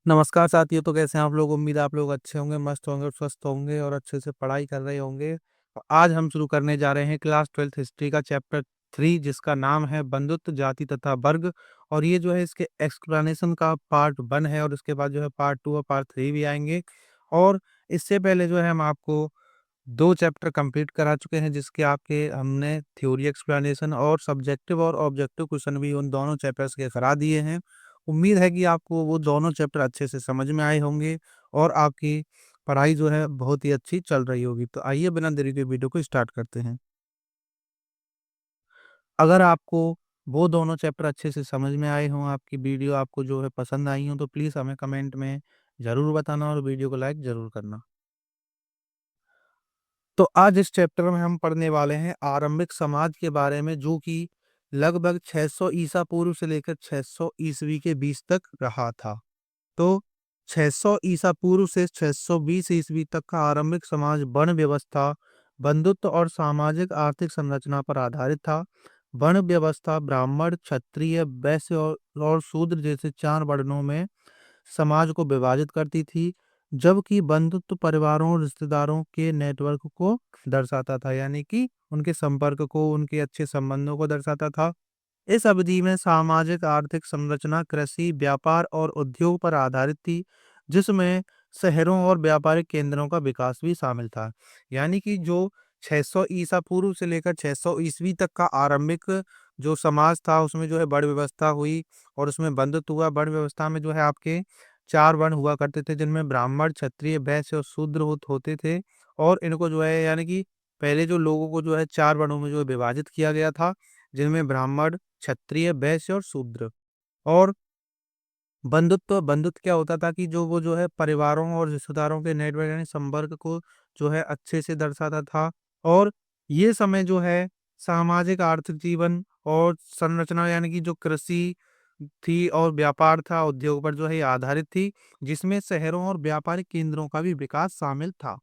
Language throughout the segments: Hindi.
नमस्कार साथियों। तो कैसे हैं आप लोग? उम्मीद है आप लोग अच्छे होंगे, मस्त होंगे और स्वस्थ होंगे और अच्छे से पढ़ाई कर रहे होंगे। तो आज हम शुरू करने जा रहे हैं क्लास 12th हिस्ट्री का चैप्टर 3, जिसका नाम है बंधुत्व, जाति तथा वर्ग। और ये जो है इसके एक्सप्लेनेशन का पार्ट 1 है और इसके बाद जो है पार्ट 2 और पार्ट 3 भी आएंगे। और इससे पहले जो है हम आपको 2 चैप्टर कंप्लीट करा चुके हैं, जिसके आपके हमने थ्योरी एक्सप्लेनेशन और सब्जेक्टिव और ऑब्जेक्टिव क्वेश्चन भी उन दोनों चैप्टर्स के करा दिए हैं। उम्मीद है कि आपको वो दोनों चैप्टर अच्छे से समझ में आए होंगे और आपकी पढ़ाई जो है बहुत ही अच्छी चल रही होगी। तो आइए बिना देरी के वीडियो को स्टार्ट करते हैं। अगर आपको वो दोनों चैप्टर अच्छे से समझ में आए हों, आपकी वीडियो आपको जो है पसंद आई हो, तो प्लीज़ हमें कमेंट में ज़रूर बताना और वीडियो को लाइक ज़रूर करना। तो आज इस चैप्टर में हम पढ़ने वाले हैं आरंभिक समाज के बारे में, जो कि लगभग 600 ईसा पूर्व से लेकर 600 ईसवी के बीच तक रहा था। तो 600 ईसा पूर्व से 620 ईस्वी तक का आरंभिक समाज वर्ण व्यवस्था, बंधुत्व और सामाजिक आर्थिक संरचना पर आधारित था। वर्ण व्यवस्था ब्राह्मण, क्षत्रिय, वैश्य और शूद्र जैसे 4 वर्णों में समाज को विभाजित करती थी, जबकि बंधुत्व परिवारों और रिश्तेदारों के नेटवर्क को दर्शाता था, यानी कि उनके संपर्क को, उनके अच्छे संबंधों को दर्शाता था। इस अवधि में सामाजिक आर्थिक संरचना कृषि, व्यापार और उद्योग पर आधारित थी, जिसमें शहरों और व्यापारिक केंद्रों का विकास भी शामिल था। यानी कि जो 600 ईसा पूर्व से लेकर 600 ईस्वी तक का आरंभिक जो समाज था, उसमें जो है वर्ण व्यवस्था हुई और उसमें बंधुत्व हुआ। वर्ण व्यवस्था में जो है आपके 4 वर्ण हुआ करते थे, जिनमें ब्राह्मण, क्षत्रिय, वैश्य और शूद्र होते थे। और इनको जो है, यानी कि पहले जो लोगों को जो है 4 वर्णों में जो है विभाजित किया गया था, जिनमें ब्राह्मण, क्षत्रिय, वैश्य और शूद्र। और बंधुत्व क्या होता था कि जो वो जो है परिवारों और रिश्तेदारों के नेटवर्क यानी संपर्क को जो है अच्छे से दर्शाता था। और ये समय जो है सामाजिक आर्थिक जीवन और संरचना, यानी कि जो कृषि थी और व्यापार था, उद्योग पर जो है ये आधारित थी, जिसमें शहरों और व्यापारिक केंद्रों का भी विकास शामिल था।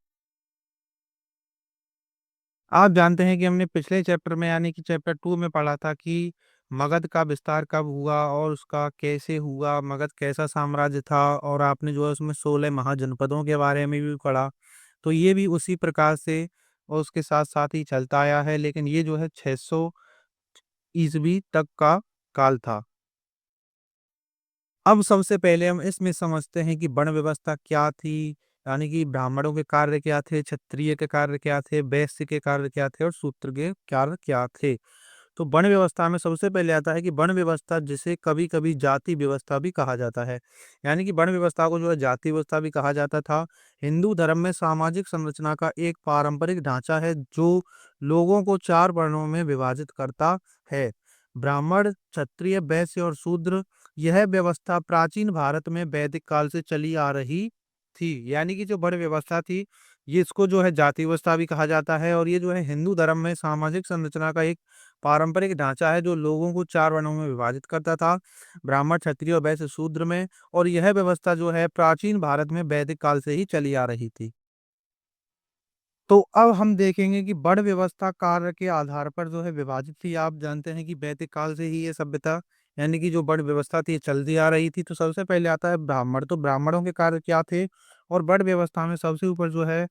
आप जानते हैं कि हमने पिछले चैप्टर में, यानी कि चैप्टर 2 में पढ़ा था कि मगध का विस्तार कब हुआ और उसका कैसे हुआ, मगध कैसा साम्राज्य था, और आपने जो है उसमें 16 महाजनपदों के बारे में भी पढ़ा। तो ये भी उसी प्रकार से और उसके साथ साथ ही चलता आया है, लेकिन ये जो है 600 ईस्वी तक का काल था। अब सबसे पहले हम इसमें समझते हैं कि वर्ण व्यवस्था क्या थी, यानी कि ब्राह्मणों के कार्य क्या थे, क्षत्रिय के कार्य क्या थे, वैश्य के कार्य क्या थे और शूद्र के कार्य क्या थे। तो वर्ण व्यवस्था में सबसे पहले आता है कि वर्ण व्यवस्था, जिसे कभी कभी जाति व्यवस्था भी कहा जाता है, यानी कि वर्ण व्यवस्था को जो है जाति व्यवस्था भी कहा जाता था। हिंदू धर्म में सामाजिक संरचना का एक पारंपरिक ढांचा है, जो लोगों को 4 वर्णों में विभाजित करता है: ब्राह्मण, क्षत्रिय, वैश्य और शूद्र। यह व्यवस्था प्राचीन भारत में वैदिक काल से चली आ रही थी, यानी कि जो वर्ण व्यवस्था थी, ये इसको जो है जाति व्यवस्था भी कहा जाता है। और ये जो है हिंदू धर्म में सामाजिक संरचना का एक पारंपरिक ढांचा है, जो लोगों को 4 वर्णों में विभाजित करता था: ब्राह्मण, क्षत्रिय और वैश्य, शूद्र में। और यह व्यवस्था जो है प्राचीन भारत में वैदिक काल से ही चली आ रही थी। तो अब हम देखेंगे कि वर्ण व्यवस्था कार्य के आधार पर जो है विभाजित थी। आप जानते हैं कि वैदिक काल से ही ये सभ्यता, यानी कि जो वर्ण व्यवस्था थी, ये चलती आ रही थी। तो सबसे पहले आता है ब्राह्मण। तो ब्राह्मणों के कार्य क्या थे? और वर्ण व्यवस्था में सबसे ऊपर जो है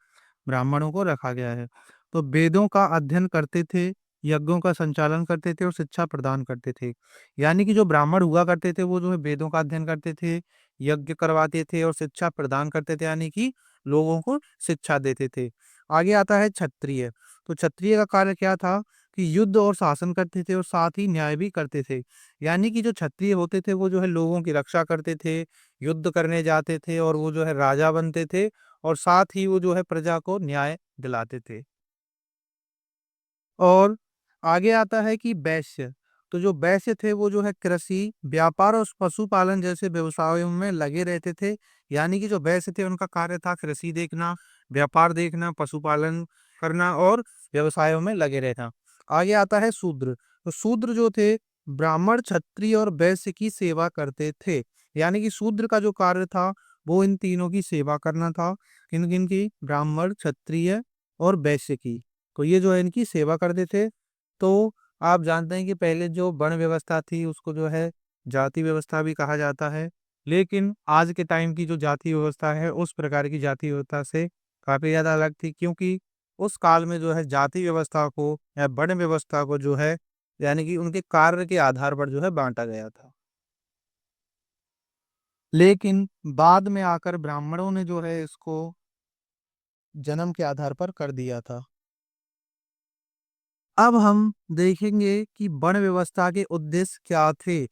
ब्राह्मणों को रखा गया है। तो वेदों का अध्ययन करते थे, यज्ञों का संचालन करते थे और शिक्षा प्रदान करते थे। यानी कि जो ब्राह्मण हुआ करते थे, वो जो है वेदों का अध्ययन करते थे, यज्ञ करवाते थे और शिक्षा प्रदान करते थे, यानी कि लोगों को शिक्षा देते थे। आगे आता है क्षत्रिय। तो क्षत्रिय का कार्य क्या था कि युद्ध और शासन करते थे और साथ ही न्याय भी करते थे। यानी कि जो क्षत्रिय होते थे, वो जो है लोगों की रक्षा करते थे, युद्ध करने जाते थे और वो जो है राजा बनते थे, और साथ ही वो जो है प्रजा को न्याय दिलाते थे। और आगे आता है कि वैश्य। तो जो वैश्य थे, वो जो है कृषि, व्यापार और पशुपालन जैसे व्यवसायों में लगे रहते थे। यानी कि जो वैश्य थे, उनका कार्य था कृषि देखना, व्यापार देखना, पशुपालन करना और व्यवसायों में लगे रहना। आगे आता है शूद्र। तो शूद्र जो थे, ब्राह्मण, क्षत्रिय और वैश्य की सेवा करते थे। यानी कि शूद्र का जो कार्य था, वो इन तीनों की सेवा करना था। किन किन की? ब्राह्मण, क्षत्रिय और वैश्य की। तो ये जो है इनकी सेवा करते थे। तो आप जानते हैं कि पहले जो वर्ण व्यवस्था थी, उसको जो है जाति व्यवस्था भी कहा जाता है, लेकिन आज के टाइम की जो जाति व्यवस्था है, उस प्रकार की जाति व्यवस्था से काफ़ी ज़्यादा अलग थी, क्योंकि उस काल में जो है जाति व्यवस्था को या वर्ण व्यवस्था को जो है, यानी कि उनके कार्य के आधार पर जो है बाँटा गया था। लेकिन बाद में आकर ब्राह्मणों ने जो है इसको जन्म के आधार पर कर दिया था। अब हम देखेंगे कि वर्ण व्यवस्था के उद्देश्य क्या थे।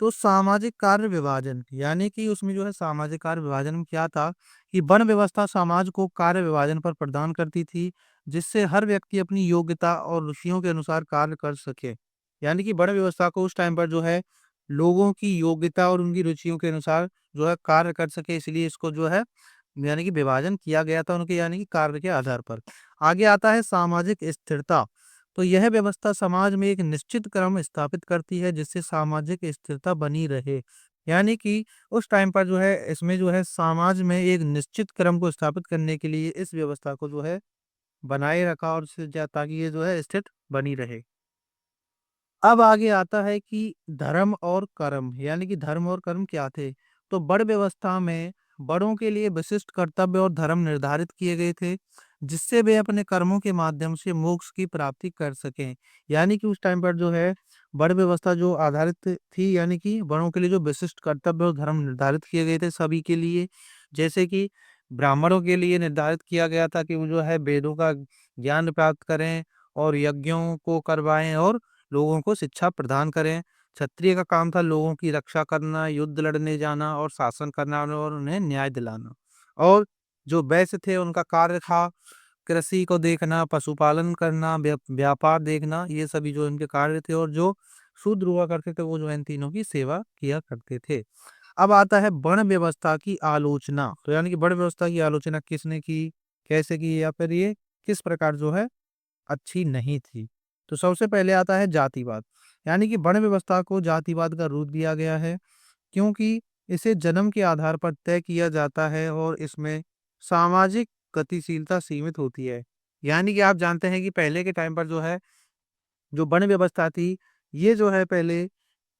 तो सामाजिक कार्य विभाजन, यानी कि उसमें जो है सामाजिक कार्य विभाजन में क्या था कि वर्ण व्यवस्था समाज को कार्य विभाजन पर प्रदान करती थी, जिससे हर व्यक्ति अपनी योग्यता और रुचियों के अनुसार कार्य कर सके। यानी कि वर्ण व्यवस्था को उस टाइम पर जो है लोगों की योग्यता और उनकी रुचियों के अनुसार जो है कार्य कर सके, इसलिए इसको जो है यानी कि विभाजन किया गया था उनके, यानी कि कार्य के आधार पर। आगे आता है सामाजिक स्थिरता। तो यह व्यवस्था समाज में एक निश्चित क्रम स्थापित करती है, जिससे सामाजिक स्थिरता बनी रहे। यानी कि उस टाइम पर जो है इसमें जो है समाज में एक निश्चित क्रम को स्थापित करने के लिए इस व्यवस्था को जो है बनाए रखा, और ताकि ये जो है स्थिर बनी रहे। अब आगे आता है कि धर्म और कर्म, यानी कि धर्म और कर्म क्या थे। तो वर्ण व्यवस्था में बड़ों के लिए विशिष्ट कर्तव्य और धर्म निर्धारित किए गए थे, जिससे वे अपने कर्मों के माध्यम से मोक्ष की प्राप्ति कर सकें। यानी कि उस टाइम पर जो है वर्ण व्यवस्था जो आधारित थी, यानी कि बड़ों के लिए जो विशिष्ट कर्तव्य और धर्म निर्धारित किए गए थे सभी के लिए। जैसे कि ब्राह्मणों के लिए निर्धारित किया गया था कि वो जो है वेदों का ज्ञान प्राप्त करें और यज्ञों को करवाएं और लोगों को शिक्षा प्रदान करें। क्षत्रिय का काम था लोगों की रक्षा करना, युद्ध लड़ने जाना और शासन करना और उन्हें न्याय दिलाना। और जो वैश्य थे उनका कार्य था कृषि को देखना, पशुपालन करना, व्यापार देखना, ये सभी जो इनके कार्य थे। और जो शूद्र हुआ करते थे वो जो इन तीनों की सेवा किया करते थे। अब आता है वर्ण व्यवस्था की आलोचना। तो यानी कि वर्ण व्यवस्था की आलोचना किसने की, कैसे की, या फिर ये किस प्रकार जो है अच्छी नहीं थी। तो सबसे पहले आता है जातिवाद, यानी कि वर्ण व्यवस्था को जातिवाद का रूप दिया गया है, क्योंकि इसे जन्म के आधार पर तय किया जाता है और इसमें सामाजिक गतिशीलता सीमित होती है। यानी कि आप जानते हैं कि पहले के टाइम पर जो है जो वर्ण व्यवस्था थी, ये जो है पहले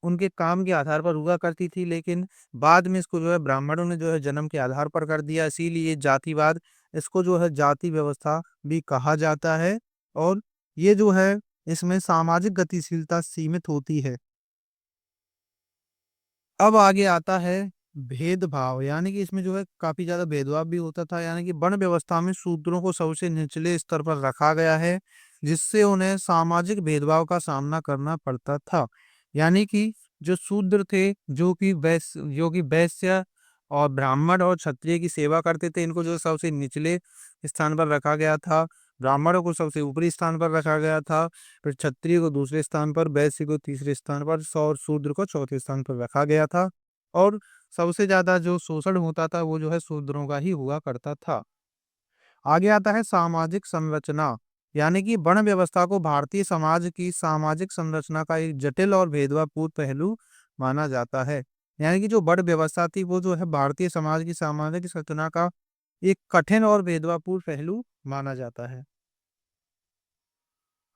उनके काम के आधार पर हुआ करती थी, लेकिन बाद में इसको जो है ब्राह्मणों ने जो है जन्म के आधार पर कर दिया, इसीलिए जातिवाद, इसको जो है जाति व्यवस्था भी कहा जाता है। और ये जो है इसमें सामाजिक गतिशीलता सीमित होती है। अब आगे आता है भेदभाव, यानी कि इसमें जो है काफी ज्यादा भेदभाव भी होता था। यानी कि वर्ण व्यवस्था में शूद्रों को सबसे निचले स्तर पर रखा गया है, जिससे उन्हें सामाजिक भेदभाव का सामना करना पड़ता था। यानी कि जो शूद्र थे, जो कि वैश्य और ब्राह्मण और क्षत्रिय की सेवा करते थे, इनको जो सबसे निचले स्थान पर रखा गया था। ब्राह्मणों को सबसे ऊपरी स्थान पर रखा गया था, फिर क्षत्रिय को दूसरे स्थान पर, वैश्य को तीसरे स्थान पर और शूद्र को चौथे स्थान पर रखा गया था। और सबसे ज्यादा जो शोषण होता था वो जो है शूद्रों का ही हुआ करता था। आगे आता है सामाजिक संरचना, यानी कि वर्ण व्यवस्था को भारतीय समाज की सामाजिक संरचना का एक जटिल और भेदभावपूर्ण पहलू माना जाता है। यानी कि जो वर्ण व्यवस्था थी वो जो है भारतीय समाज की सामाजिक संरचना का एक कठिन और भेदभावपूर्ण पहलू माना जाता है।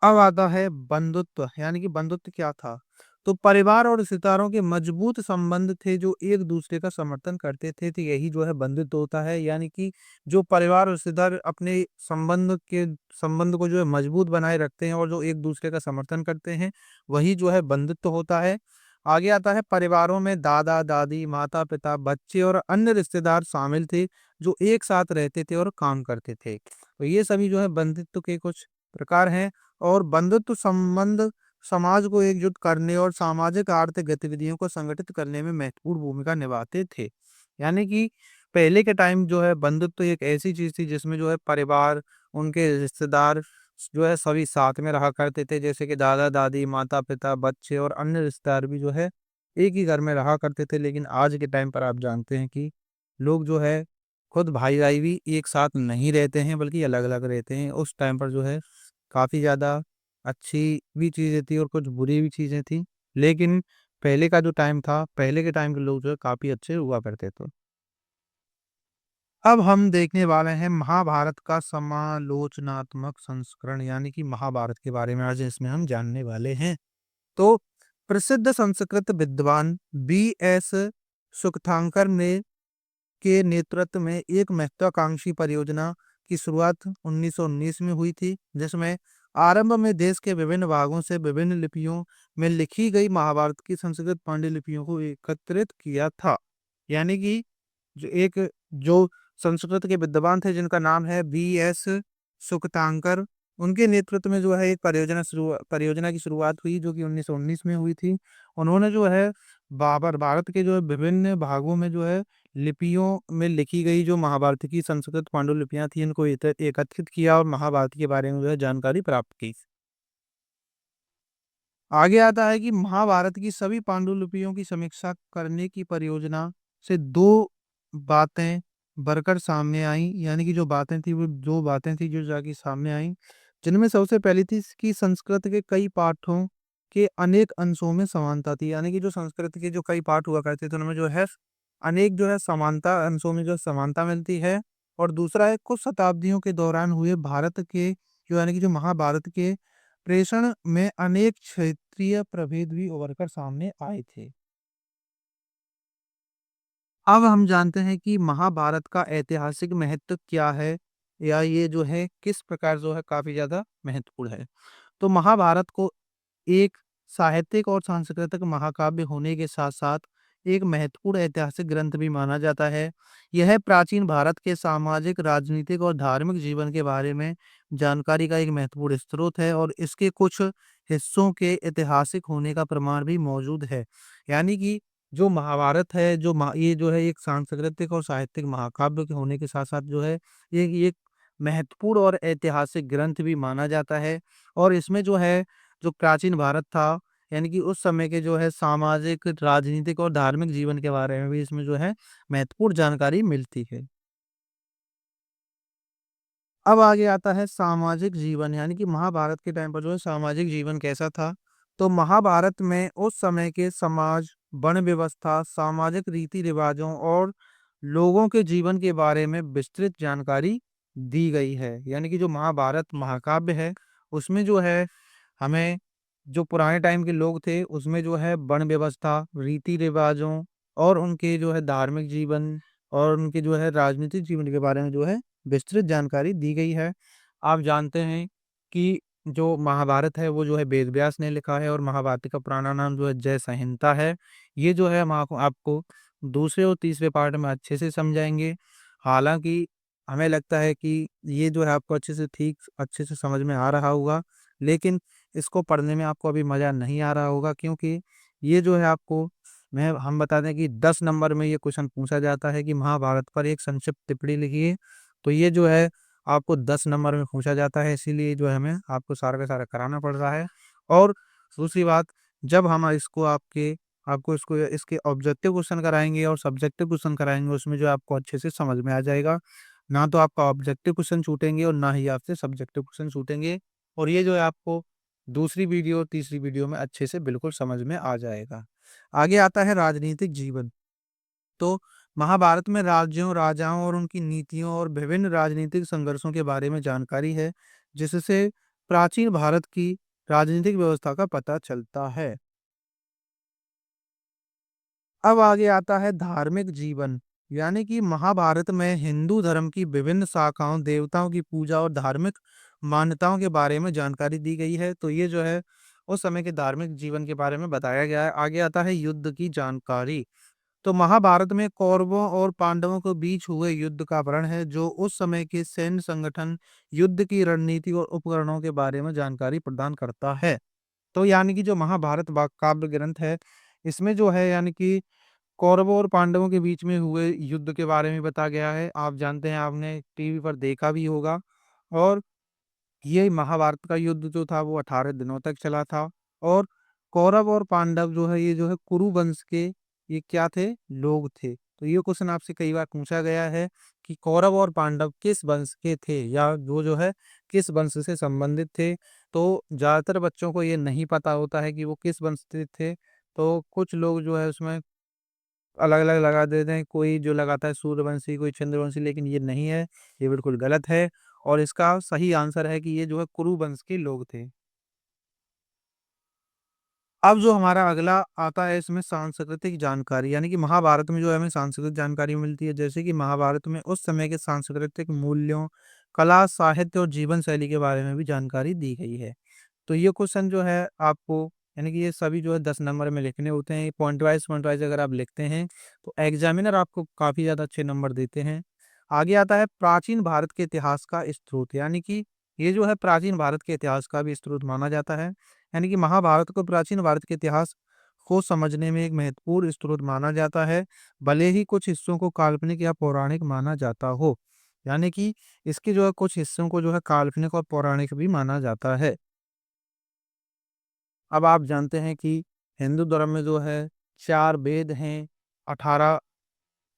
अब आता है बंधुत्व, यानी कि बंधुत्व क्या था। तो परिवार और रिश्तेदारों के मजबूत संबंध थे जो एक दूसरे का समर्थन करते थे, तो यही जो है बंधुत्व होता है। यानी कि जो परिवार और रिश्तेदार अपने संबंध को जो है मजबूत बनाए रखते हैं और जो एक दूसरे का समर्थन करते हैं, वही जो है बंधुत्व होता है। आगे आता है परिवारों में दादा दादी, माता पिता, बच्चे और अन्य रिश्तेदार शामिल थे, जो एक साथ रहते थे और काम करते थे। तो ये सभी जो है बंधुत्व के कुछ प्रकार हैं। और बंधुत्व संबंध समाज को एकजुट करने और सामाजिक आर्थिक गतिविधियों को संगठित करने में महत्वपूर्ण भूमिका निभाते थे। यानी कि पहले के टाइम जो है बंधुत्व एक ऐसी चीज थी जिसमें जो है परिवार, उनके रिश्तेदार जो है सभी साथ में रहा करते थे, जैसे कि दादा दादी, माता पिता, बच्चे और अन्य रिश्तेदार भी जो है एक ही घर में रहा करते थे। लेकिन आज के टाइम पर आप जानते हैं कि लोग जो है खुद भाई भाई भी एक साथ नहीं रहते हैं, बल्कि अलग अलग रहते हैं। उस टाइम पर जो है काफ़ी ज़्यादा अच्छी भी चीज़ें थी और कुछ बुरी भी चीज़ें थी। लेकिन पहले का जो टाइम था, पहले के टाइम के लोग जो है काफ़ी अच्छे हुआ करते थे। अब हम देखने वाले हैं महाभारत का समालोचनात्मक संस्करण, यानी कि महाभारत के बारे में आज इसमें हम जानने वाले हैं। तो प्रसिद्ध संस्कृत विद्वान बी एस सुकथांकर ने के नेतृत्व में एक महत्वाकांक्षी परियोजना की शुरुआत 1919 में हुई थी, जिसमें आरंभ में देश के विभिन्न भागों से विभिन्न लिपियों में लिखी गई महाभारत की संस्कृत पांडुलिपियों को एकत्रित किया था। यानी कि जो संस्कृत के विद्वान थे जिनका नाम है बी.एस. सुकथांकर, उनके नेतृत्व में जो है एक परियोजना की शुरुआत हुई जो कि 1919 में हुई थी। उन्होंने जो है बाबर भारत के जो है विभिन्न भागों में जो है लिपियों में लिखी गई जो महाभारत की संस्कृत पांडुलिपियां थी इनको एकत्रित किया और महाभारत के बारे में जो है जानकारी प्राप्त की। आगे आता है कि महाभारत की सभी पांडुलिपियों की समीक्षा करने की परियोजना से दो बातें बढ़कर सामने आई, यानी कि जो बातें थी वो दो बातें थी जो जाके सामने आई, जिनमें सबसे पहली थी कि संस्कृत के कई पाठों के अनेक अंशों में समानता थी, यानी कि जो संस्कृत के जो कई पाठ हुआ करते थे उनमें जो है अनेक जो है समानता अंशों में जो समानता मिलती है। और दूसरा है कुछ शताब्दियों के दौरान हुए भारत के जो यानी कि जो महाभारत के प्रेषण में अनेक क्षेत्रीय प्रभेद भी उभर कर सामने आए थे। अब हम जानते हैं कि महाभारत का ऐतिहासिक महत्व क्या है या ये जो है किस प्रकार जो है काफी ज्यादा महत्वपूर्ण है। तो महाभारत को एक साहित्यिक और सांस्कृतिक महाकाव्य होने के साथ-साथ एक महत्वपूर्ण ऐतिहासिक ग्रंथ भी माना जाता है। यह प्राचीन भारत के सामाजिक, राजनीतिक और धार्मिक जीवन के बारे में जानकारी का एक महत्वपूर्ण स्रोत है और इसके कुछ हिस्सों के ऐतिहासिक होने का प्रमाण भी मौजूद है। यानी कि जो महाभारत है, ये जो है एक सांस्कृतिक और साहित्यिक महाकाव्य के होने के साथ-साथ जो है, ये एक महत्वपूर्ण और ऐतिहासिक ग्रंथ भी माना जाता है और इसमें जो है जो प्राचीन भारत था, यानी कि उस समय के जो है सामाजिक, राजनीतिक और धार्मिक जीवन के बारे में भी इसमें जो है महत्वपूर्ण जानकारी मिलती है। अब आगे आता है सामाजिक जीवन, यानी कि महाभारत के टाइम पर जो है सामाजिक जीवन कैसा था। तो महाभारत में उस समय के समाज, वर्ण व्यवस्था, सामाजिक रीति रिवाजों और लोगों के जीवन के बारे में विस्तृत जानकारी दी गई है। यानी कि जो महाभारत महाकाव्य है उसमें जो है हमें जो पुराने टाइम के लोग थे उसमें जो है वर्ण व्यवस्था, रीति रिवाजों और उनके जो है धार्मिक जीवन और उनके जो है राजनीतिक जीवन के बारे में जो है विस्तृत जानकारी दी गई है। आप जानते हैं कि जो महाभारत है वो जो है वेद व्यास ने लिखा है और महाभारत का पुराना नाम जो है जय संहिता है। ये जो है हम आपको दूसरे और तीसरे पार्ट में अच्छे से समझाएंगे। हालांकि हमें लगता है कि ये जो है आपको अच्छे से समझ में आ रहा होगा, लेकिन इसको पढ़ने में आपको अभी मज़ा नहीं आ रहा होगा क्योंकि ये जो है आपको मैं हम बता दें कि 10 नंबर में ये क्वेश्चन पूछा जाता है कि महाभारत पर एक संक्षिप्त टिप्पणी लिखिए। तो ये जो है आपको 10 नंबर में पूछा जाता है, इसीलिए जो है हमें आपको सारा का सारा कराना पड़ रहा है। और दूसरी बात, जब हम इसको आपको इसको इसके ऑब्जेक्टिव क्वेश्चन कराएँगे और सब्जेक्टिव क्वेश्चन कराएँगे उसमें जो है आपको अच्छे से समझ में आ जाएगा। ना तो आपका ऑब्जेक्टिव क्वेश्चन छूटेंगे और ना ही आपसे सब्जेक्टिव क्वेश्चन छूटेंगे और ये जो है आपको दूसरी वीडियो, तीसरी वीडियो में अच्छे से बिल्कुल समझ में आ जाएगा। आगे आता है राजनीतिक जीवन। तो महाभारत में राज्यों, राजाओं और उनकी नीतियों और विभिन्न राजनीतिक संघर्षों के बारे में जानकारी है, जिससे प्राचीन भारत की राजनीतिक व्यवस्था का पता चलता है। अब आगे आता है धार्मिक जीवन, यानी कि महाभारत में हिंदू धर्म की विभिन्न शाखाओं, देवताओं की पूजा और धार्मिक मान्यताओं के बारे में जानकारी दी गई है। तो ये जो है उस समय के धार्मिक जीवन के बारे में बताया गया है। आगे आता है युद्ध की जानकारी। तो महाभारत में कौरवों और पांडवों के बीच हुए युद्ध का वर्णन है जो उस समय के सैन्य संगठन, युद्ध की रणनीति और उपकरणों के बारे में जानकारी प्रदान करता है। तो यानी कि जो महाभारत काव्य ग्रंथ है इसमें जो है यानी कि कौरवों और पांडवों के बीच में हुए युद्ध के बारे में बताया गया है। आप जानते हैं, आपने टीवी पर देखा भी होगा। और ये महाभारत का युद्ध जो था वो 18 दिनों तक चला था। और कौरव और पांडव जो है ये जो है कुरु वंश के ये क्या थे, लोग थे। तो ये क्वेश्चन आपसे कई बार पूछा गया है कि कौरव और पांडव किस वंश के थे या वो जो है किस वंश से संबंधित थे। तो ज्यादातर बच्चों को ये नहीं पता होता है कि वो किस वंश से थे। तो कुछ लोग जो है उसमें अलग अलग लगा देते हैं, कोई जो लगाता है सूर्यवंशी, कोई चंद्रवंशी, लेकिन ये नहीं है, ये बिल्कुल गलत है। और इसका सही आंसर है कि ये जो है कुरु वंश के लोग थे। अब जो हमारा अगला आता है इसमें सांस्कृतिक जानकारी, यानी कि महाभारत में जो है हमें सांस्कृतिक जानकारी मिलती है, जैसे कि महाभारत में उस समय के सांस्कृतिक मूल्यों, कला, साहित्य और जीवन शैली के बारे में भी जानकारी दी गई है। तो ये क्वेश्चन जो है आपको, यानी कि ये सभी जो है 10 नंबर में लिखने होते हैं। पॉइंट वाइज अगर आप लिखते हैं तो एग्जामिनर आपको काफी ज्यादा अच्छे नंबर देते हैं। आगे आता है प्राचीन भारत के इतिहास का स्रोत, यानी कि ये जो है प्राचीन भारत के इतिहास का भी स्रोत माना जाता है। यानी कि महाभारत को प्राचीन भारत के इतिहास को समझने में एक महत्वपूर्ण स्रोत माना जाता है, भले ही कुछ हिस्सों को काल्पनिक या पौराणिक माना जाता हो। यानी कि इसके जो है कुछ हिस्सों को जो है काल्पनिक और पौराणिक भी माना जाता है। अब आप जानते हैं कि हिंदू धर्म में जो है 4 वेद हैं, 18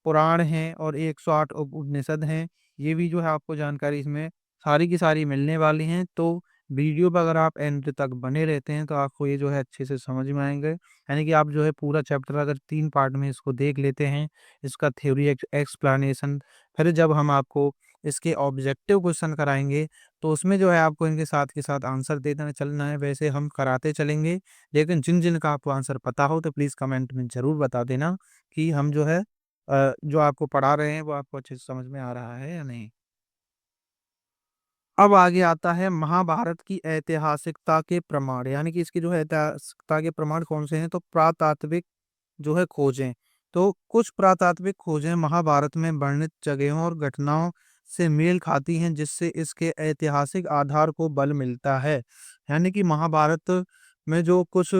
पुराण हैं और 108 उपनिषद हैं। ये भी जो है आपको जानकारी इसमें सारी की सारी मिलने वाली हैं। तो वीडियो पर अगर आप एंड तक बने रहते हैं तो आपको ये जो है अच्छे से समझ में आएँगे। यानी कि आप जो है पूरा चैप्टर अगर 3 पार्ट में इसको देख लेते हैं, इसका थ्योरी एक्सप्लेनेशन, फिर जब हम आपको इसके ऑब्जेक्टिव क्वेश्चन कराएँगे, तो उसमें जो है आपको इनके साथ के साथ आंसर देना चलना है। वैसे हम कराते चलेंगे, लेकिन जिन-जिन का आपको आंसर पता हो तो प्लीज़ कमेंट में ज़रूर बता देना कि हम जो है जो आपको पढ़ा रहे हैं वो आपको अच्छे से समझ में आ रहा है या नहीं। अब आगे आता है महाभारत की ऐतिहासिकता के प्रमाण, यानी कि इसकी जो है ऐतिहासिकता के प्रमाण कौन से हैं, तो पुरातात्विक जो है खोजें। तो कुछ पुरातात्विक खोजें महाभारत में वर्णित जगहों और घटनाओं से मेल खाती हैं, जिससे इसके ऐतिहासिक आधार को बल मिलता है। यानी कि महाभारत में जो कुछ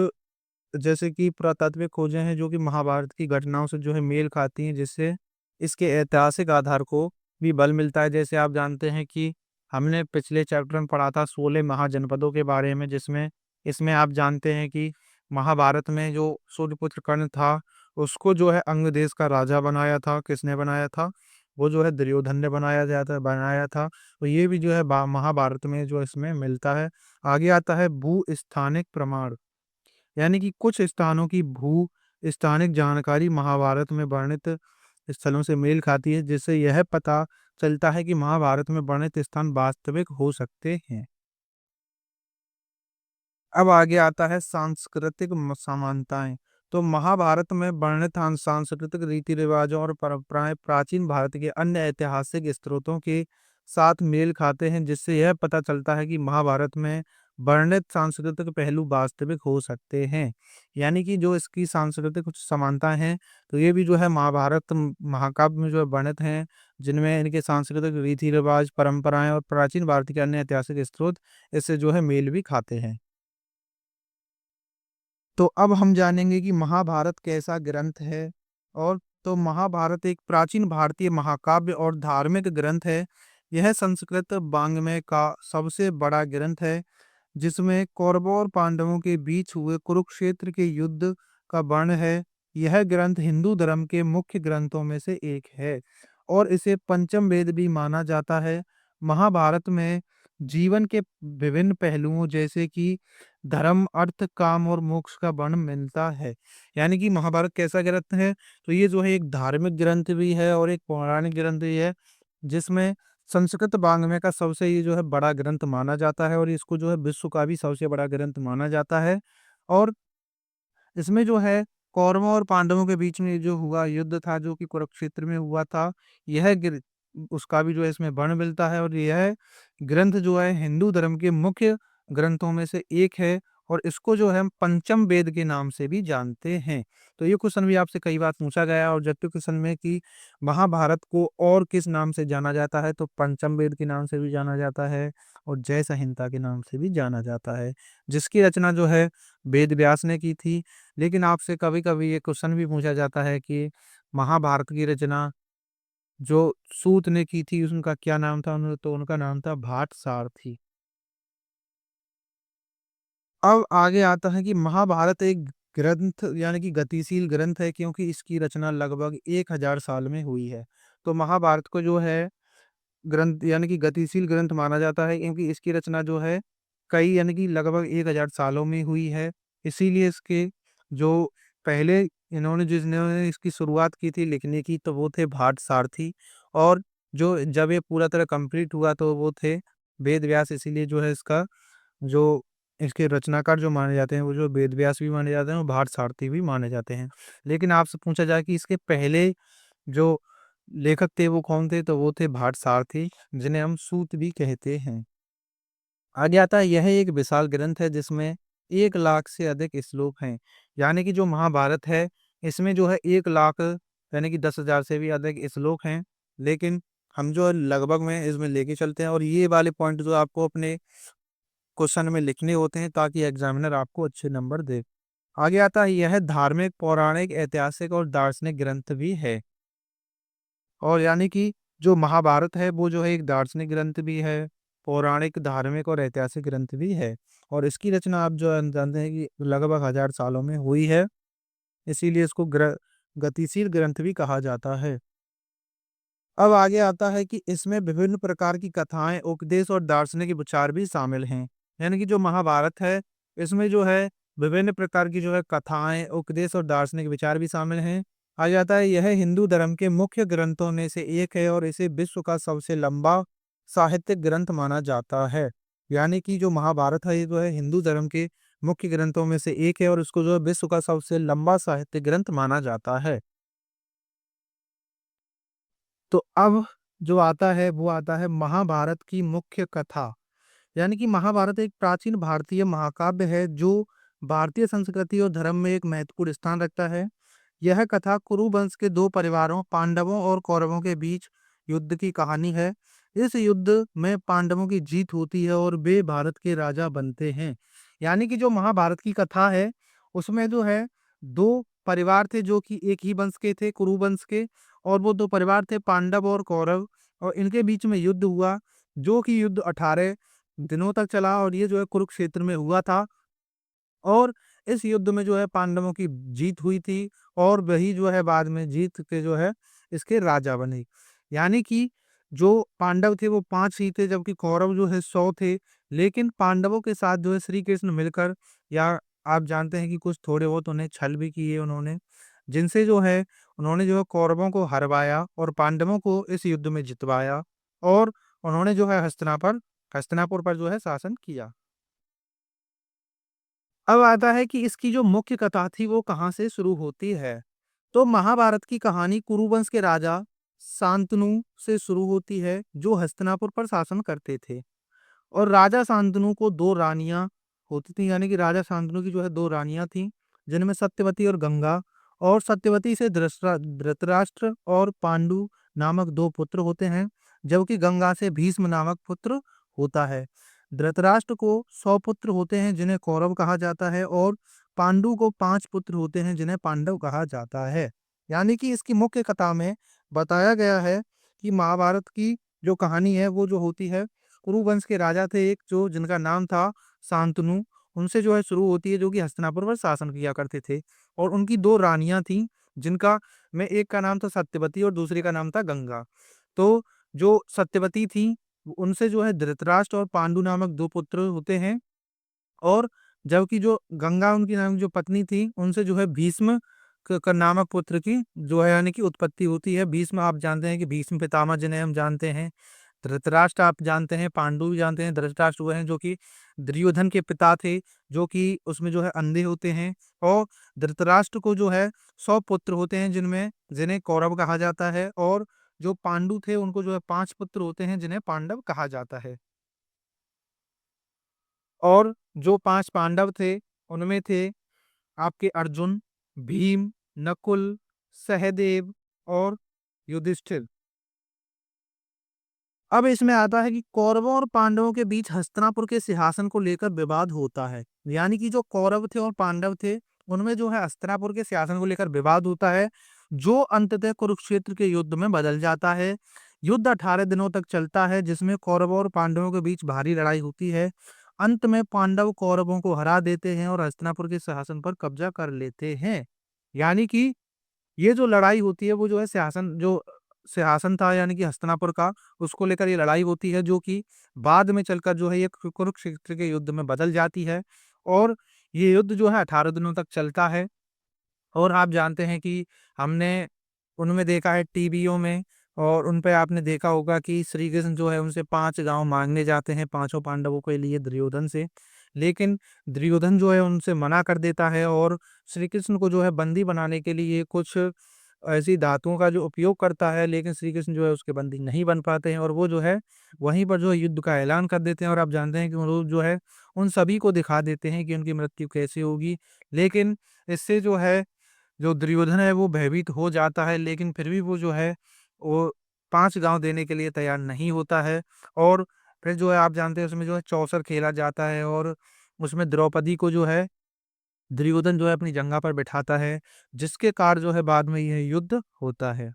जैसे कि पुरातात्विक खोजें हैं जो कि महाभारत की घटनाओं से जो है मेल खाती हैं, जिससे इसके ऐतिहासिक आधार को भी बल मिलता है। जैसे आप जानते हैं कि हमने पिछले चैप्टर में पढ़ा था 16 महाजनपदों के बारे में, जिसमें इसमें आप जानते हैं कि महाभारत में जो सूर्यपुत्र कर्ण था, उसको जो है अंग देश का राजा बनाया था। किसने बनाया था? वो जो है दुर्योधन ने बनाया था। तो ये भी जो है महाभारत में जो इसमें मिलता है। आगे आता है भू स्थानिक प्रमाण, यानी कि कुछ स्थानों की भू स्थानिक जानकारी महाभारत में वर्णित स्थलों से मेल खाती है, जिससे यह पता चलता है कि महाभारत में वर्णित स्थान वास्तविक हो सकते हैं। अब आगे आता है सांस्कृतिक समानताएं। तो महाभारत में वर्णित सांस्कृतिक रीति रिवाजों और परंपराएं प्राचीन भारत के अन्य ऐतिहासिक स्रोतों के साथ मेल खाते हैं, जिससे यह पता चलता है कि महाभारत में वर्णित सांस्कृतिक पहलू वास्तविक हो सकते हैं। यानी कि जो इसकी सांस्कृतिक कुछ समानताएं हैं, तो ये भी जो है महाभारत महाकाव्य में जो है वर्णित हैं, जिनमें इनके सांस्कृतिक रीति रिवाज, परंपराएं और प्राचीन भारत के अन्य ऐतिहासिक स्रोत इससे जो है मेल भी खाते हैं। तो अब हम जानेंगे कि महाभारत कैसा ग्रंथ है। और तो महाभारत एक प्राचीन भारतीय महाकाव्य और धार्मिक ग्रंथ है। यह संस्कृत वाङ्मय का सबसे बड़ा ग्रंथ है, जिसमें कौरवों और पांडवों के बीच हुए कुरुक्षेत्र के युद्ध का वर्णन है। यह ग्रंथ हिंदू धर्म के मुख्य ग्रंथों में से एक है और इसे पंचम वेद भी माना जाता है। महाभारत में जीवन के विभिन्न पहलुओं जैसे कि धर्म, अर्थ, काम और मोक्ष का वर्णन मिलता है। यानी कि महाभारत कैसा ग्रंथ है, तो ये जो है एक धार्मिक ग्रंथ भी है और एक पौराणिक ग्रंथ भी है, जिसमें संस्कृत वाङ्मय का सबसे ये जो है बड़ा ग्रंथ माना जाता है और इसको जो है विश्व का भी सबसे बड़ा ग्रंथ माना जाता है। और इसमें जो है कौरवों और पांडवों के बीच में जो हुआ युद्ध था, जो कि कुरुक्षेत्र में हुआ था, यह उसका भी जो है इसमें वर्णन मिलता है। और यह ग्रंथ जो है हिंदू धर्म के मुख्य ग्रंथों में से एक है और इसको जो है हम पंचम वेद के नाम से भी जानते हैं। तो ये क्वेश्चन भी आपसे कई बार पूछा गया है और जब क्वेश्चन में कि महाभारत को और किस नाम से जाना जाता है, तो पंचम वेद के नाम से भी जाना जाता है और जय संहिता के नाम से भी जाना जाता है, जिसकी रचना जो है वेद व्यास ने की थी। लेकिन आपसे कभी-कभी ये क्वेश्चन भी पूछा जाता है कि महाभारत की रचना जो सूत ने की थी, उनका क्या नाम था? तो उनका नाम था भाटसारथी। अब आगे आता है कि महाभारत एक ग्रंथ यानी कि गतिशील ग्रंथ है, क्योंकि इसकी रचना लगभग 1000 साल में हुई है। तो महाभारत को जो है ग्रंथ यानी कि गतिशील ग्रंथ माना जाता है, क्योंकि इसकी रचना जो है कई यानी कि लगभग 1000 सालों में हुई है। इसीलिए इसके जो पहले जिन्होंने इसकी शुरुआत की थी लिखने की, तो वो थे भाट सारथी। और जो जब ये पूरा तरह कंप्लीट हुआ तो वो थे वेद व्यास। इसीलिए जो है इसका जो इसके रचनाकार जो माने जाते हैं वो जो वेद व्यास भी माने जाते हैं और भाट सारथी भी माने जाते हैं। लेकिन आपसे पूछा जाए कि इसके पहले जो लेखक थे वो कौन थे? तो वो थे भाट सारथी, जिन्हें हम सूत भी कहते हैं। आगे आता है, यह एक विशाल ग्रंथ है जिसमें 1 लाख से अधिक श्लोक हैं। यानी कि जो महाभारत है, इसमें जो है 1 लाख यानी कि 10,000 से भी अधिक श्लोक हैं। लेकिन हम जो है लगभग में इसमें लेके चलते हैं, और ये वाले पॉइंट जो आपको अपने क्वेश्चन में लिखने होते हैं ताकि एग्जामिनर आपको अच्छे नंबर दे। आगे आता है, यह धार्मिक, पौराणिक, ऐतिहासिक और दार्शनिक ग्रंथ भी है। और यानी कि जो महाभारत है वो जो है एक दार्शनिक ग्रंथ भी है, पौराणिक, धार्मिक और ऐतिहासिक ग्रंथ भी है। और इसकी रचना आप जो है जानते हैं कि लगभग 1000 सालों में हुई है, इसीलिए इसको गतिशील ग्रंथ भी कहा जाता है। अब आगे आता है कि इसमें विभिन्न प्रकार की कथाएं, उपदेश और दार्शनिक विचार भी शामिल हैं। यानी कि जो महाभारत है, इसमें जो है विभिन्न प्रकार की जो है कथाएं, उपदेश और दार्शनिक विचार भी शामिल हैं। आ जाता है, यह हिंदू धर्म के मुख्य ग्रंथों में से एक है और इसे विश्व का सबसे लंबा साहित्यिक ग्रंथ माना जाता है। यानी कि जो महाभारत है ये जो है हिंदू धर्म के मुख्य ग्रंथों में से एक है और इसको जो है विश्व का सबसे लंबा साहित्यिक ग्रंथ माना जाता है। तो अब जो आता है वो आता है महाभारत की मुख्य कथा। यानी कि महाभारत एक प्राचीन भारतीय महाकाव्य है जो भारतीय संस्कृति और धर्म में एक महत्वपूर्ण स्थान रखता है। यह कथा कुरु वंश के दो परिवारों पांडवों और कौरवों के बीच युद्ध की कहानी है। इस युद्ध में पांडवों की जीत होती है और वे भारत के राजा बनते हैं। यानी कि जो महाभारत की कथा है उसमें जो है दो परिवार थे जो कि एक ही वंश के थे, कुरु वंश के। और वो दो परिवार थे पांडव और कौरव, और इनके बीच में युद्ध हुआ, जो कि युद्ध 18 दिनों तक चला और ये जो है कुरुक्षेत्र में हुआ था। और इस युद्ध में जो है पांडवों की जीत हुई थी और वही जो है बाद में जीत के जो है इसके राजा बने। यानी कि जो पांडव थे वो 5 ही थे जबकि कौरव जो है 100 थे। लेकिन पांडवों के साथ जो है श्री कृष्ण मिलकर, या आप जानते हैं कि कुछ थोड़े बहुत उन्हें छल भी किए उन्होंने, जिनसे जो है उन्होंने जो है कौरवों को हरवाया और पांडवों को इस युद्ध में जितवाया। और उन्होंने जो है हस्तिनापुर पर जो है शासन किया। अब आता है कि इसकी जो मुख्य कथा थी वो कहाँ से शुरू होती है। तो महाभारत की कहानी कुरुवंश के राजा शांतनु से शुरू होती है जो हस्तिनापुर पर शासन करते थे। और राजा शांतनु को दो रानियां होती थी, यानी कि राजा शांतनु की जो है दो रानियां थीं, जिनमें सत्यवती और गंगा। और सत्यवती से धृतराष्ट्र और पांडु नामक दो पुत्र होते हैं, जबकि गंगा से भीष्म नामक पुत्र होता है। धृतराष्ट्र को 100 पुत्र होते हैं जिन्हें कौरव कहा जाता है, और पांडु को 5 पुत्र होते हैं जिन्हें पांडव कहा जाता है। यानी कि इसकी मुख्य कथा में बताया गया है कि महाभारत की जो कहानी है वो जो होती है, कुरुवंश के राजा थे एक जो जिनका नाम था शांतनु, उनसे जो है शुरू होती है, जो कि हस्तिनापुर पर शासन किया करते थे। और उनकी दो रानियां थीं, जिनका में एक का नाम था सत्यवती और दूसरी का नाम था गंगा। तो जो सत्यवती थी उनसे जो है धृतराष्ट्र और पांडु नामक दो पुत्र होते हैं। और जबकि जो गंगा उनकी नाम जो पत्नी थी उनसे जो है भीष्म का नामक पुत्र की जो है यानी कि उत्पत्ति होती है। भीष्म आप जानते हैं कि भीष्म पितामह जिन्हें हम जानते हैं। धृतराष्ट्र आप जानते हैं, पांडु भी जानते हैं। धृतराष्ट्र वो हैं जो कि दुर्योधन के पिता थे, जो कि उसमें जो है अंधे होते हैं। और धृतराष्ट्र को जो है 100 पुत्र होते हैं जिनमें जिन्हें कौरव कहा जाता है। और जो पांडु थे उनको जो है 5 पुत्र होते हैं जिन्हें पांडव कहा जाता है। और जो 5 पांडव थे उनमें थे आपके अर्जुन, भीम, नकुल, सहदेव और युधिष्ठिर। अब इसमें आता है कि कौरवों और पांडवों के बीच हस्तिनापुर के सिंहासन को लेकर विवाद होता है। यानी कि जो कौरव थे और पांडव थे उनमें जो है हस्तिनापुर के सिंहासन को लेकर विवाद होता है, जो अंततः कुरुक्षेत्र के युद्ध में बदल जाता है। युद्ध 18 दिनों तक चलता है जिसमें कौरवों और पांडवों के बीच भारी लड़ाई होती है। अंत में पांडव कौरवों को हरा देते हैं और हस्तिनापुर के सिंहासन पर कब्जा कर लेते हैं। यानी कि ये जो लड़ाई होती है वो जो है सिंहासन था यानी कि हस्तिनापुर का, उसको लेकर ये लड़ाई होती है, जो कि बाद में चलकर जो है ये कुरुक्षेत्र के युद्ध में बदल जाती है। और ये युद्ध जो है 18 दिनों तक चलता है। और आप जानते हैं कि हमने उनमें देखा है टीवियों में, और उन पे आपने देखा होगा कि श्री कृष्ण जो है उनसे 5 गांव मांगने जाते हैं पांचों पांडवों के लिए दुर्योधन से। लेकिन दुर्योधन जो है उनसे मना कर देता है और श्री कृष्ण को जो है बंदी बनाने के लिए कुछ ऐसी धातुओं का जो उपयोग करता है, लेकिन श्री कृष्ण जो है उसके बंदी नहीं बन पाते हैं और वो जो है वहीं पर जो है युद्ध का ऐलान कर देते हैं और आप जानते हैं कि वो लोग जो है उन सभी को दिखा देते हैं कि उनकी मृत्यु कैसे होगी। लेकिन इससे जो है जो दुर्योधन है वो भयभीत हो जाता है, लेकिन फिर भी वो जो है वो 5 गाँव देने के लिए तैयार नहीं होता है। और फिर जो है आप जानते हैं उसमें जो है चौसर खेला जाता है और उसमें द्रौपदी को जो है दुर्योधन जो है अपनी जंगा पर बिठाता है, जिसके कारण जो है बाद में यह युद्ध होता है।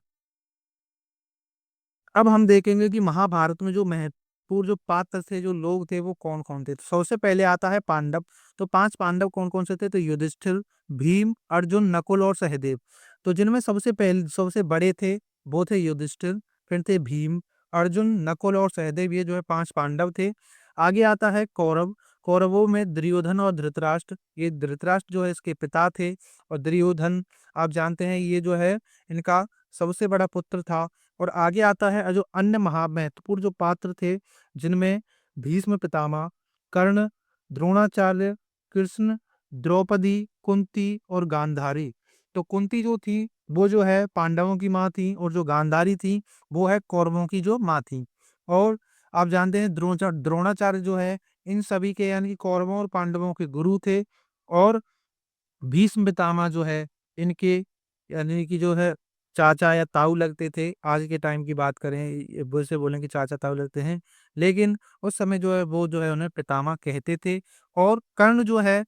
अब हम देखेंगे कि महाभारत में जो महत्वपूर्ण जो पात्र थे, जो लोग थे, वो कौन-कौन थे। तो सबसे पहले आता है पांडव। तो 5 पांडव कौन-कौन से थे? तो युधिष्ठिर, भीम, अर्जुन, नकुल और सहदेव। तो जिनमें सबसे बड़े थे, वो थे युधिष्ठिर, फिर थे भीम, अर्जुन, नकुल और सहदेव, ये जो है 5 पांडव थे। आगे आता है कौरव। कौरवों में दुर्योधन और धृतराष्ट्र, ये धृतराष्ट्र जो है इसके पिता थे और दुर्योधन आप जानते हैं ये जो है इनका सबसे बड़ा पुत्र था। और आगे आता है जो अन्य महा महत्वपूर्ण जो पात्र थे, जिनमें भीष्म पितामह, कर्ण, द्रोणाचार्य, कृष्ण, द्रौपदी, कुंती और गांधारी। तो कुंती जो थी वो जो है पांडवों की माँ थी और जो गांधारी थी वो है कौरवों की जो माँ थी। और आप जानते हैं द्रोणाचार्य जो है इन सभी के यानी कि कौरवों और पांडवों के गुरु थे। और भीष्म पितामह जो है इनके यानी कि जो है चाचा या ताऊ लगते थे। आज के टाइम की बात करें वैसे बोलें कि चाचा ताऊ लगते हैं, लेकिन उस समय जो है वो जो है उन्हें पितामह कहते थे। और कर्ण जो है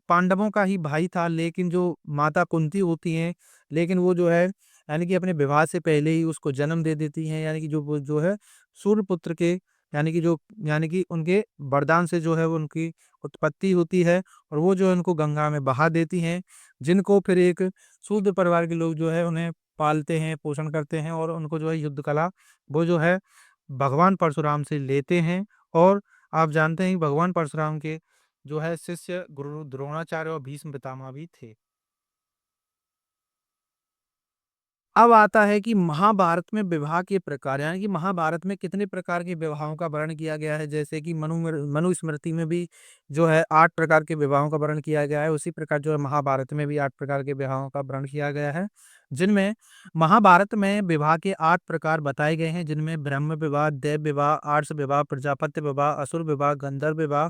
पांडवों का ही भाई था, लेकिन जो माता कुंती होती हैं, लेकिन वो जो है यानी कि अपने विवाह से पहले ही उसको जन्म दे देती हैं, यानी कि जो वो जो है सूर्यपुत्र के यानी कि जो यानी कि उनके वरदान से जो है वो उनकी उत्पत्ति होती है और वो जो है उनको गंगा में बहा देती हैं, जिनको फिर एक शूद्र परिवार के लोग जो है उन्हें पालते हैं, पोषण करते हैं और उनको जो है युद्ध कला वो जो है भगवान परशुराम से लेते हैं। और आप जानते हैं कि भगवान परशुराम के जो है शिष्य गुरु द्रोणाचार्य और भीष्म पितामह भी थे। अब आता है कि महाभारत में विवाह के प्रकार, यानी कि महाभारत में कितने प्रकार के विवाहों का वर्णन किया गया है। जैसे कि मनुस्मृति में भी जो है 8 प्रकार के विवाहों का वर्णन किया गया है, उसी प्रकार जो है महाभारत में भी 8 प्रकार के विवाहों का वर्णन किया गया है। जिनमें महाभारत में विवाह के 8 प्रकार बताए गए हैं, जिनमें ब्रह्म विवाह, देव विवाह, आर्ष विवाह, प्रजापत्य विवाह, असुर विवाह, गंधर्व विवाह,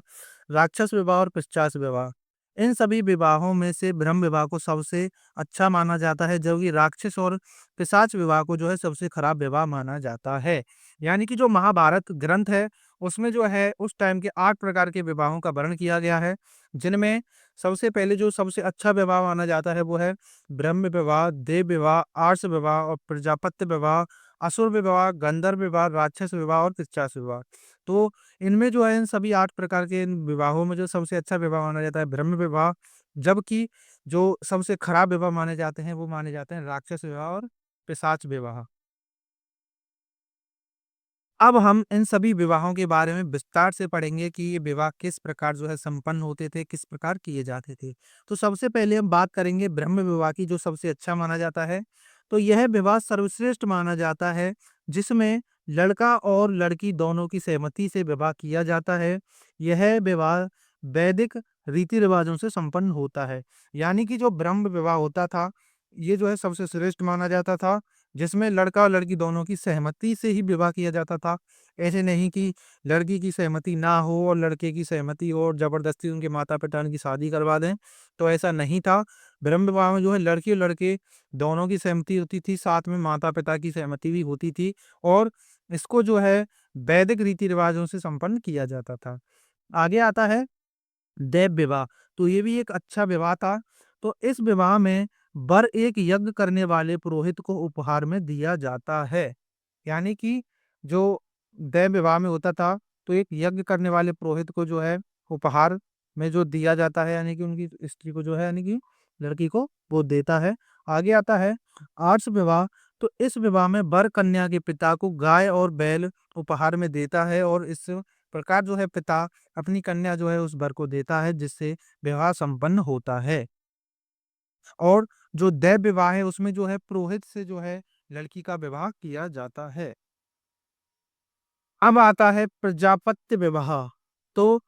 राक्षस विवाह और पिशाच विवाह। इन सभी विवाहों में से ब्रह्म विवाह को सबसे अच्छा माना जाता है, जबकि राक्षस और पिशाच विवाह को जो है सबसे खराब विवाह माना जाता है। यानी कि जो महाभारत ग्रंथ है, उसमें जो है उस टाइम के 8 प्रकार के विवाहों का वर्णन किया गया है, जिनमें सबसे पहले जो सबसे अच्छा विवाह माना जाता है वो है ब्रह्म विवाह, देव विवाह, आर्ष विवाह और प्रजापत्य विवाह, असुर विवाह, गंधर्व विवाह, राक्षस विवाह और पिशाच विवाह। तो इनमें जो है इन सभी 8 प्रकार के इन विवाहों में जो सबसे अच्छा विवाह माना जाता है ब्रह्म विवाह, जबकि जो सबसे खराब विवाह माने जाते हैं वो माने जाते हैं राक्षस विवाह और पिशाच विवाह। अब हम इन सभी विवाहों के बारे में विस्तार से पढ़ेंगे कि ये विवाह किस प्रकार जो है संपन्न होते थे, किस प्रकार किए जाते थे। तो सबसे पहले हम बात करेंगे ब्रह्म विवाह की, जो सबसे अच्छा माना जाता है। तो यह विवाह सर्वश्रेष्ठ माना जाता है, जिसमें लड़का और लड़की दोनों की सहमति से विवाह किया जाता है। यह विवाह वैदिक रीति रिवाजों से संपन्न होता है। यानी कि जो ब्रह्म विवाह होता था, ये जो है सबसे श्रेष्ठ माना जाता था, जिसमें लड़का और लड़की दोनों की सहमति से ही विवाह किया जाता था। ऐसे नहीं कि लड़की की सहमति ना हो और लड़के की सहमति हो और ज़बरदस्ती उनके माता-पिता उनकी शादी करवा दें, तो ऐसा नहीं था। ब्रह्म विवाह में जो है लड़की और लड़के दोनों की सहमति होती थी, साथ में माता-पिता की सहमति भी होती थी और इसको जो है वैदिक रीति-रिवाज़ों से संपन्न किया जाता था। आगे आता है देव विवाह। तो ये भी एक अच्छा विवाह था। तो इस विवाह में वर एक यज्ञ करने वाले पुरोहित को उपहार में दिया जाता है। यानी कि जो देव विवाह में होता था, तो एक यज्ञ करने वाले पुरोहित को जो है उपहार में जो दिया जाता है, यानी कि उनकी स्त्री को जो है यानी कि लड़की को वो देता है। आगे आता है आर्ष विवाह। तो इस विवाह में वर कन्या के पिता को गाय और बैल उपहार में देता है और इस प्रकार जो है पिता अपनी कन्या जो है उस वर को देता है, जिससे विवाह संपन्न होता है। और जो दैव विवाह है उसमें जो है पुरोहित से जो है लड़की का विवाह किया जाता है। अब आता है प्रजापत्य विवाह। तो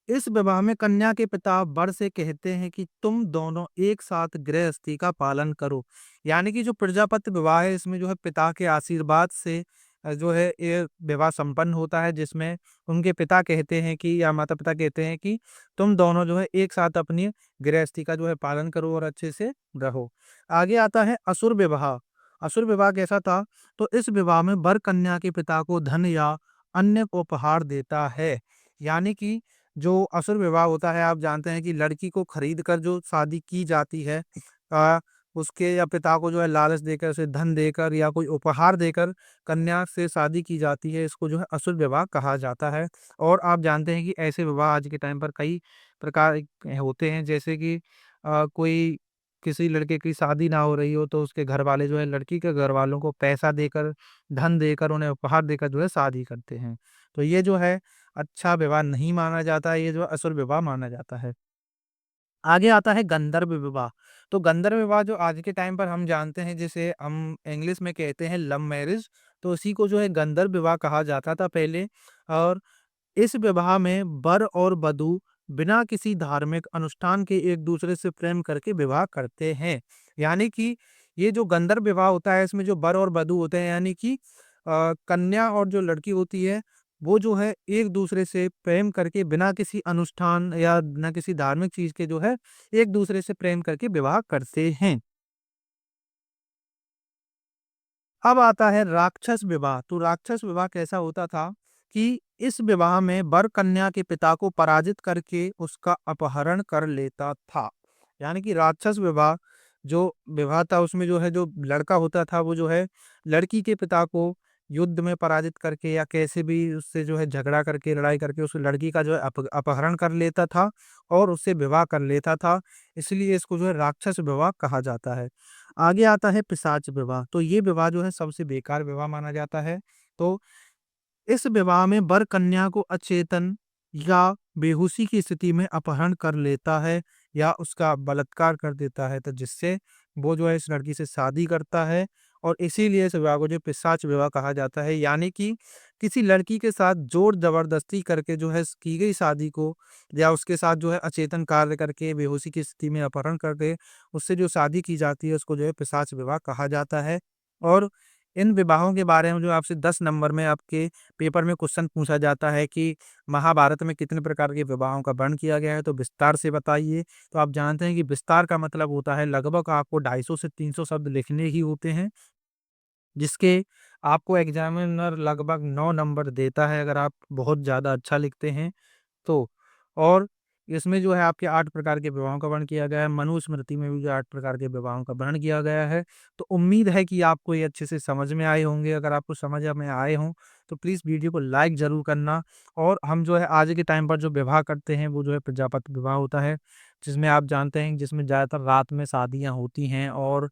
इस विवाह में कन्या के पिता वर से कहते हैं कि तुम दोनों एक साथ गृहस्थी का पालन करो। यानी कि जो प्रजापति विवाह है इसमें जो है पिता के आशीर्वाद से जो है ये विवाह संपन्न होता है, जिसमें उनके पिता कहते हैं कि या माता पिता कहते हैं कि तुम दोनों जो है एक साथ अपनी गृहस्थी का जो है पालन करो और अच्छे से रहो। आगे आता है असुर विवाह। असुर विवाह कैसा था? तो इस विवाह में वर कन्या के पिता को धन या अन्य उपहार देता है। यानी कि जो असुर विवाह होता है, आप जानते हैं कि लड़की को खरीद कर जो शादी की जाती है, अ, उसके या पिता को जो है लालच देकर, उसे धन देकर या कोई उपहार देकर कन्या से शादी की जाती है, इसको जो है असुर विवाह कहा जाता है। और आप जानते हैं कि ऐसे विवाह आज के टाइम पर कई प्रकार के होते हैं, जैसे कि कोई किसी लड़के की शादी ना हो रही हो तो उसके घर वाले जो है लड़की के घर वालों को पैसा देकर, धन देकर, उन्हें उपहार देकर जो है शादी करते हैं। तो ये जो है अच्छा विवाह नहीं माना जाता है, ये जो असुर विवाह माना जाता है। आगे आता है गंधर्व विवाह। तो गंधर्व विवाह जो आज के टाइम पर हम जानते हैं, जिसे हम इंग्लिश में कहते हैं लव मैरिज, तो उसी को जो है गंधर्व विवाह कहा जाता था पहले। और इस विवाह में वर और वधू बिना किसी धार्मिक अनुष्ठान के एक दूसरे से प्रेम करके विवाह करते हैं। यानी कि ये जो गंधर्व विवाह होता है इसमें जो वर और वधू होते हैं, यानी कि कन्या और जो लड़की होती है वो जो है एक दूसरे से प्रेम करके बिना किसी अनुष्ठान या बिना किसी धार्मिक चीज के जो है एक दूसरे से प्रेम करके विवाह करते हैं। अब आता है राक्षस विवाह। तो राक्षस विवाह कैसा होता था कि इस विवाह में वर कन्या के पिता को पराजित करके उसका अपहरण कर लेता था। यानी कि राक्षस विवाह जो विवाह था उसमें जो है जो लड़का होता था वो जो है लड़की के पिता को युद्ध में पराजित करके या कैसे भी उससे जो है झगड़ा करके, लड़ाई करके उस लड़की का जो है अपहरण कर लेता था और उससे विवाह कर लेता था। इसलिए इसको जो है राक्षस विवाह कहा जाता है। आगे आता है पिशाच विवाह। तो ये विवाह जो है सबसे बेकार विवाह माना जाता है। तो इस विवाह में वर कन्या को अचेतन या बेहोशी की स्थिति में अपहरण कर लेता है या उसका बलात्कार कर देता है, तो जिससे वो जो है इस लड़की से शादी करता है। और इसीलिए इस विवाह को जो पिशाच विवाह कहा जाता है। यानी कि किसी लड़की के साथ जोर जबरदस्ती करके जो है की गई शादी को या उसके साथ जो है अचेतन कार्य करके बेहोशी की स्थिति में अपहरण करके उससे जो शादी की जाती है उसको जो है पिशाच विवाह कहा जाता है। और इन विवाहों के बारे में जो आपसे 10 नंबर में आपके पेपर में क्वेश्चन पूछा जाता है कि महाभारत में कितने प्रकार के विवाहों का वर्णन किया गया है, तो विस्तार से बताइए। तो आप जानते हैं कि विस्तार का मतलब होता है लगभग आपको 250 से 300 शब्द लिखने ही होते हैं, जिसके आपको एग्जामिनर लगभग 9 नंबर देता है अगर आप बहुत ज़्यादा अच्छा लिखते हैं तो। और इसमें जो है आपके 8 प्रकार के विवाहों का वर्णन किया गया है। मनुस्मृति में भी जो 8 प्रकार के विवाहों का वर्णन किया गया है। तो उम्मीद है कि आपको ये अच्छे से समझ में आए होंगे। अगर आपको समझ में आए हों, तो प्लीज़ वीडियो को लाइक ज़रूर करना। और हम जो है आज के टाइम पर जो विवाह करते हैं, वो जो है प्रजापति विवाह होता है, जिसमें आप जानते हैं जिसमें ज़्यादातर रात में शादियाँ होती हैं और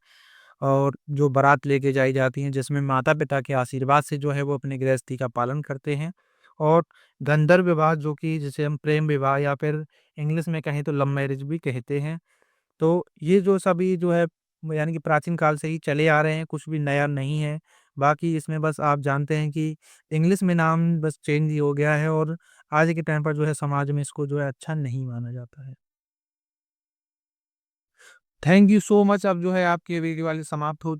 जो बारात लेके जाई जाती हैं, जिसमें माता-पिता के आशीर्वाद से जो है वो अपनी गृहस्थी का पालन करते हैं। और गंधर्व विवाह जो कि जिसे हम प्रेम विवाह या फिर इंग्लिश में कहें तो लव मैरिज भी कहते हैं। तो ये जो सभी जो है यानी कि प्राचीन काल से ही चले आ रहे हैं, कुछ भी नया नहीं है। बाकी इसमें बस आप जानते हैं कि इंग्लिश में नाम बस चेंज ही हो गया है और आज के टाइम पर जो है समाज में इसको जो है अच्छा नहीं माना जाता है। Thank you so much. अब जो है आपकी वीडियो वाली समाप्त हो